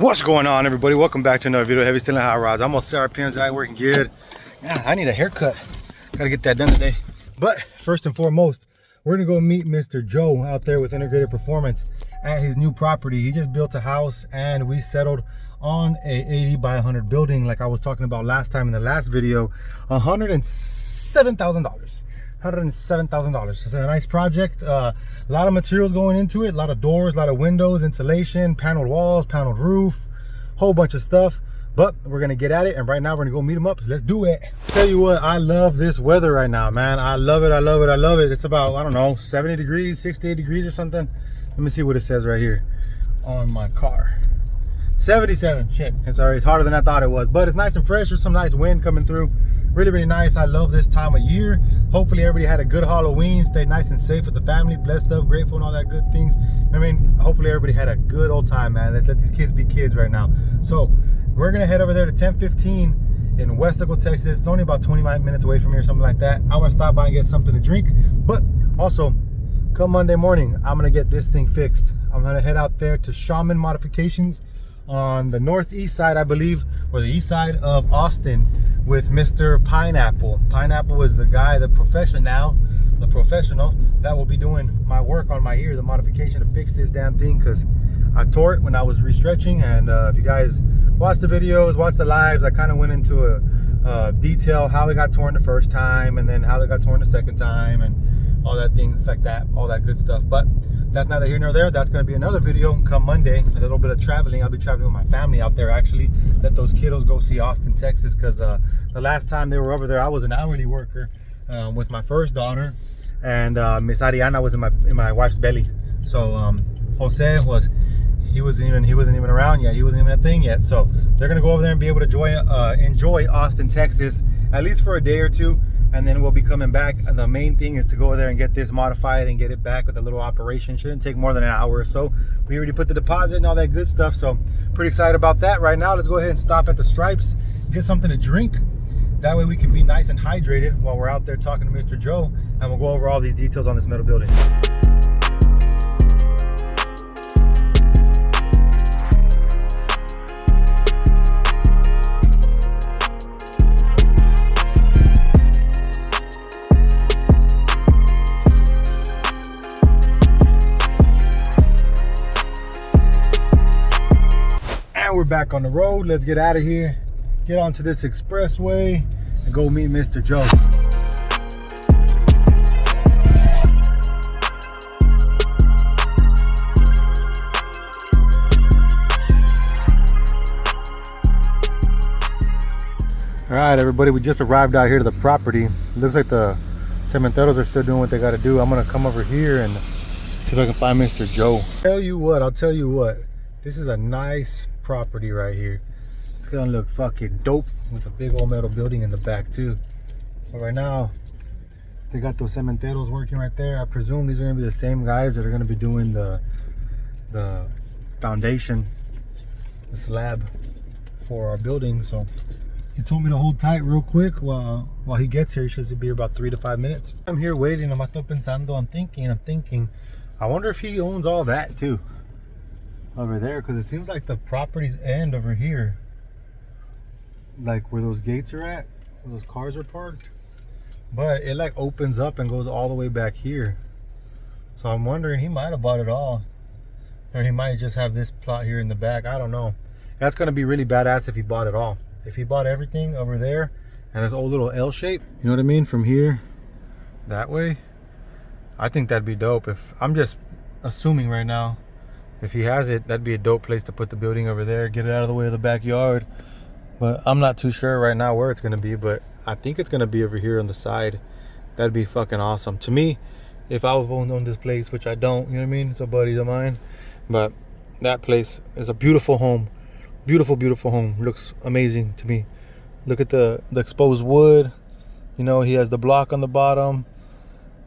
What's going on, everybody? Welcome back to another video. Heavy Stealing Hot Rods. I'm almost our pins out working good. Yeah, I need a haircut. Gotta get that done today. But first and foremost, we're gonna go meet Mr. Joe out there with Integrated Performance at his new property. He just built a house and we settled on a 80 by 100 building, like I was talking about last time in the last video. $107,000. $107,000. It's a nice project. A lot of materials going into it, a lot of doors, a lot of windows, insulation, paneled walls, paneled roof, whole bunch of stuff. But we're gonna get at it, and right now we're gonna go meet him up. So let's do it. Tell you what, I love this weather right now, man. I love it, I love it, I love it. It's about, I don't know, 70 degrees, 68 degrees or something. Let me see what it says right here on my car. 77. Shit, it's hotter than I thought it was, but it's nice and fresh. There's some nice wind coming through. Really, really nice. I love this time of year. Hopefully everybody had a good Halloween, stayed nice and safe with the family, blessed up, grateful, and all that good things. I mean, hopefully everybody had a good old time, man. Let's let these kids be kids right now. So we're gonna head over there to 1015 in Westaco, Texas. It's only about 25 minutes away from here, something like that. I want to stop by and get something to drink, but also come Monday morning, I'm gonna get this thing fixed. I'm gonna head out there to Shaman Modifications on the northeast side, I believe, or the east side of Austin, with Mr. Pineapple. Pineapple is the guy, the professional that will be doing my work on my ear, the modification to fix this damn thing, because I tore it when I was restretching. And if you guys watch the videos, watch the lives, I kind of went into a detail how it got torn the first time, and then how it got torn the second time, and all that things like that, all that good stuff. But that's neither here nor there. That's going to be another video come Monday. A little bit of traveling. I'll be traveling with my family out there, actually. Let those kiddos go see Austin, Texas, because the last time they were over there, I was an hourly worker with my first daughter, and Miss Ariana was in my wife's belly. So Jose he wasn't even around yet. He wasn't even a thing yet. So they're gonna go over there and be able to enjoy Austin, Texas, at least for a day or two, and then we'll be coming back. And the main thing is to go there and get this modified and get it back with a little operation. Shouldn't take more than an hour or so. We already put the deposit and all that good stuff, so pretty excited about that. Right now, let's go ahead and stop at the Stripes, get something to drink. That way we can be nice and hydrated while we're out there talking to Mr. Joe, and we'll go over all these details on this metal building. We're back on the road. Let's get out of here, get onto this expressway, and go meet Mr. Joe. All right, everybody, we just arrived out here to the property. It looks like the cementeros are still doing what they got to do. I'm gonna come over here and see if I can find Mr. Joe. I'll tell you what, this is a nice property right here. It's gonna look fucking dope with a big old metal building in the back too. So right now they got those cementeros working right there. I presume these are gonna be the same guys that are gonna be doing the foundation, the slab for our building. So he told me to hold tight real quick while he gets here. He should be here about 3 to 5 minutes. I'm here waiting. I'm thinking I wonder if he owns all that too over there, because it seems like the properties end over here, like where those gates are at, where those cars are parked, but it like opens up and goes all the way back here. So I'm wondering, he might have bought it all, or he might just have this plot here in the back. I don't know. That's gonna be really badass if he bought it all. If he bought everything over there and this old little L shape, you know what I mean, from here that way, I think that'd be dope. If I'm just assuming right now, if he has it, that'd be a dope place to put the building over there, get it out of the way of the backyard. But I'm not too sure right now where it's gonna be, but I think it's gonna be over here on the side. That'd be fucking awesome. To me, if I was owned this place, which I don't, you know what I mean? It's a buddy of mine. But that place is a beautiful home. Beautiful, beautiful home. Looks amazing to me. Look at the exposed wood. You know, he has the block on the bottom,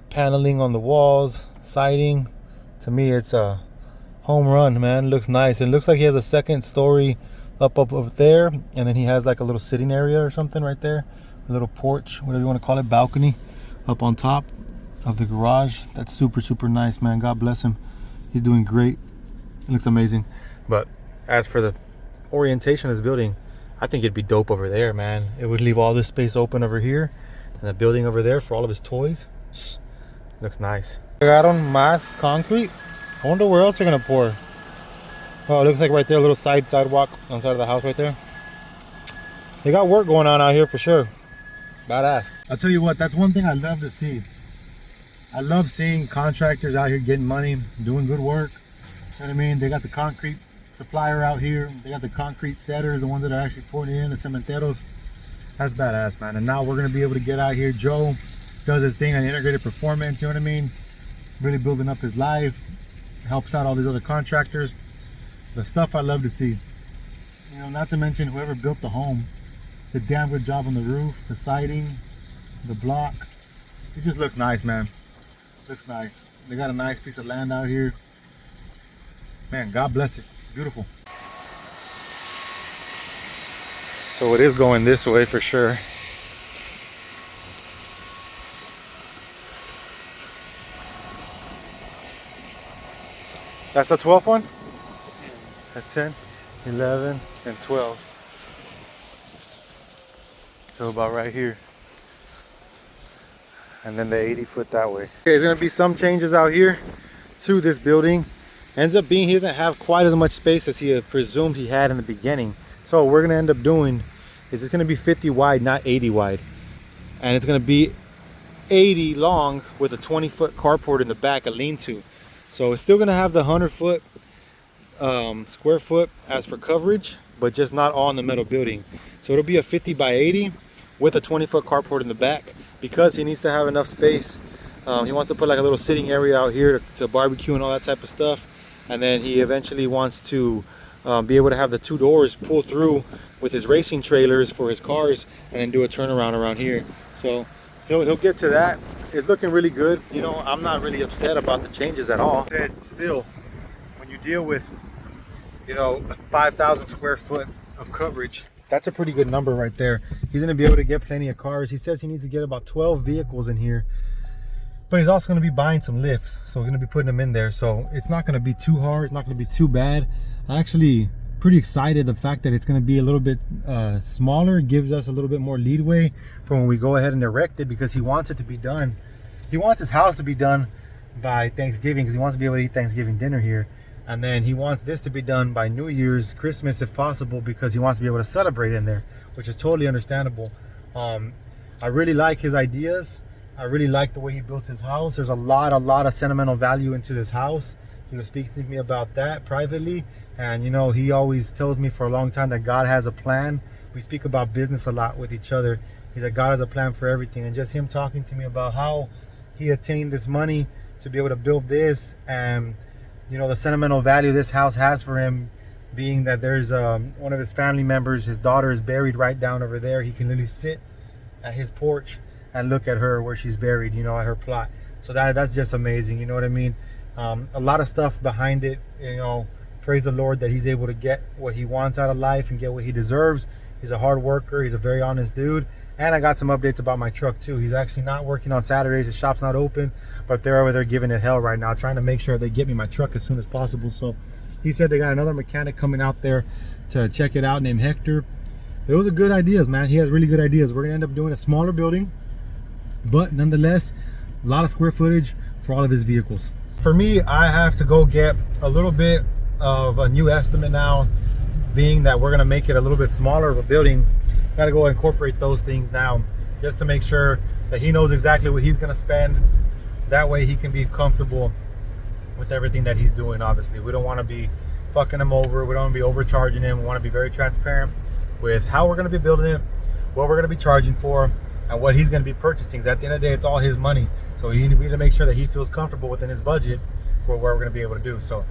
paneling on the walls, siding. To me, it's a home run, man. Looks nice. It looks like he has a second story up there, and then he has like a little sitting area or something right there, a little porch, whatever you want to call it, balcony up on top of the garage. That's super, super nice, man. God bless him. He's doing great. It looks amazing. But as for the orientation of this building, I think it'd be dope over there, man. It would leave all this space open over here and the building over there for all of his toys. Looks nice. Pegaron más concrete. I wonder where else they're gonna pour. Oh, it looks like right there, a little sidewalk on the side of the house right there. They got work going on out here for sure. Badass. I'll tell you what, that's one thing I love to see. I love seeing contractors out here getting money, doing good work. You know what I mean? They got the concrete supplier out here. They got the concrete setters, the ones that are actually pouring in, the cementeros. That's badass, man. And now we're gonna be able to get out here. Joe does his thing on integrated performance, you know what I mean? Really building up his life, helps out all these other contractors. The stuff I love to see. You know, not to mention whoever built the home. Did a damn good job on the roof, the siding, the block. It just looks nice, man. Looks nice. They got a nice piece of land out here. Man, God bless it. Beautiful. So it is going this way for sure. That's the 12th one? That's 10, 11, and 12. So about right here. And then the 80-foot that way. Okay, there's gonna be some changes out here to this building. Ends up being he doesn't have quite as much space as he had presumed he had in the beginning. So what we're gonna end up doing is it's gonna be 50 wide, not 80 wide. And it's gonna be 80 long with a 20-foot carport in the back, a lean-to. So it's still gonna have the 100-foot square foot as for coverage, but just not all in the metal building. So it'll be a 50 by 80 with a 20-foot carport in the back because he needs to have enough space. He wants to put like a little sitting area out here to barbecue and all that type of stuff. And then he eventually wants to be able to have the 2 doors pull through with his racing trailers for his cars and then do a turnaround around here. So he'll get to that. It's looking really good. You know, I'm not really upset about the changes at all. Still, when you deal with, you know, 5,000 square foot of coverage, that's a pretty good number right there. He's gonna be able to get plenty of cars. He says he needs to get about 12 vehicles in here, but he's also gonna be buying some lifts, so we're gonna be putting them in there. So it's not gonna be too hard, it's not gonna be too bad. I'm actually pretty excited. The fact that it's gonna be a little bit smaller gives us a little bit more leeway for when we go ahead and erect it, because he wants it to be done. He wants his house to be done by Thanksgiving because he wants to be able to eat Thanksgiving dinner here. And then he wants this to be done by New Year's, Christmas if possible, because he wants to be able to celebrate in there, which is totally understandable. I really like his ideas. I really like the way he built his house. There's a lot of sentimental value into this house. He was speaking to me about that privately. And you know, he always tells me for a long time that God has a plan. We speak about business a lot with each other. He's like, God has a plan for everything. And just him talking to me about how he attained this money to be able to build this, and you know, the sentimental value this house has for him, being that there's one of his family members, his daughter is buried right down over there. He can literally sit at his porch and look at her where she's buried, you know, at her plot. So that's just amazing, you know what I mean? A lot of stuff behind it, you know. Praise the Lord that he's able to get what he wants out of life and get what he deserves. He's a hard worker, he's a very honest dude. And I got some updates about my truck too. He's actually not working on Saturdays. His shop's not open, but they're over there giving it hell right now, trying to make sure they get me my truck as soon as possible. So he said they got another mechanic coming out there to check it out named Hector. Those are good ideas, man. He has really good ideas. We're gonna end up doing a smaller building, but nonetheless, a lot of square footage for all of his vehicles. For me, I have to go get a little bit of a new estimate now, being that we're gonna make it a little bit smaller of a building. Gotta go incorporate those things now, just to make sure that he knows exactly what he's gonna spend. That way he can be comfortable with everything that he's doing. Obviously, we don't want to be fucking him over. We don't want to be overcharging him. We want to be very transparent with how we're gonna be building it, what we're gonna be charging for, and what he's gonna be purchasing. At the end of the day, it's all his money. So we need to make sure that he feels comfortable within his budget for what we're gonna be able to do. So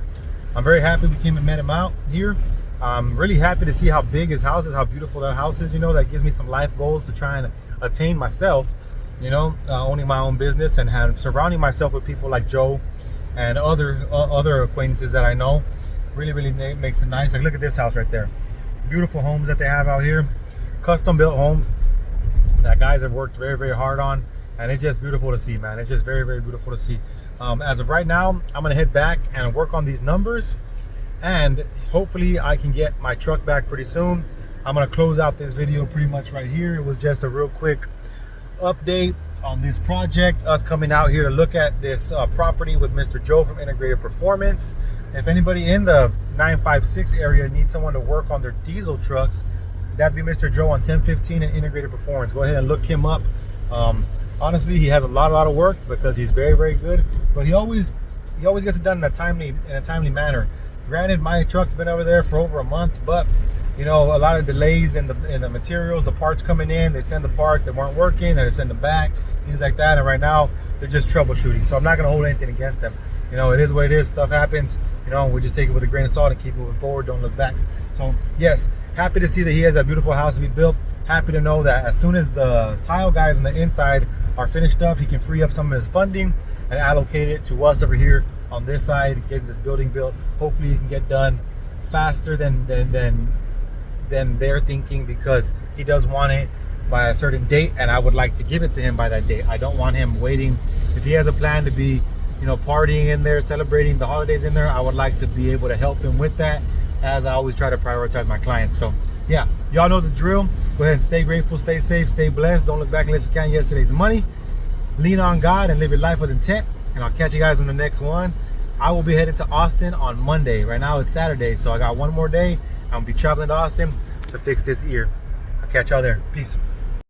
I'm very happy we came and met him out here. I'm really happy to see how big his house is, how beautiful that house is. You know, that gives me some life goals to try and attain myself, you know, owning my own business and surrounding myself with people like Joe and other acquaintances that I know. Really makes it nice. Like, look at this house right there. Beautiful homes that they have out here, custom built homes that guys have worked very hard on, and it's just beautiful to see, man. It's just very beautiful to see. As of right now, I'm gonna head back and work on these numbers and hopefully I can get my truck back pretty soon. I'm gonna close out this video pretty much right here. It was just a real quick update on this project, us coming out here to look at this property with Mr. Joe from Integrated Performance. If anybody in the 956 area needs someone to work on their diesel trucks, that'd be Mr. Joe on 1015 and Integrated Performance. Go ahead and look him up. Honestly, he has a lot of work because he's very good, but he always gets it done in a timely manner. Granted, my truck's been over there for over a month, but you know, a lot of delays in the materials, the parts coming in, they send the parts that weren't working, then they send them back, things like that. And right now they're just troubleshooting. So I'm not gonna hold anything against them. You know, it is what it is, stuff happens, you know, we just take it with a grain of salt and keep moving forward, don't look back. So yes, happy to see that he has a beautiful house to be built. Happy to know that as soon as the tile guys on the inside are finished up, he can free up some of his funding and allocate it to us over here on this side, getting this building built. Hopefully he can get done faster than they're thinking, because he does want it by a certain date, and I would like to give it to him by that date. I don't want him waiting. If he has a plan to be, you know, partying in there, celebrating the holidays in there, I would like to be able to help him with that, as I always try to prioritize my clients. So yeah, y'all know the drill. Go ahead and stay grateful, stay safe, stay blessed. Don't look back unless you count yesterday's money. Lean on God and live your life with intent, and I'll catch you guys in the next one. I will be headed to Austin on Monday. Right now it's Saturday, so I got one more day. I'm gonna be traveling to Austin to fix this ear. I'll catch y'all there. Peace.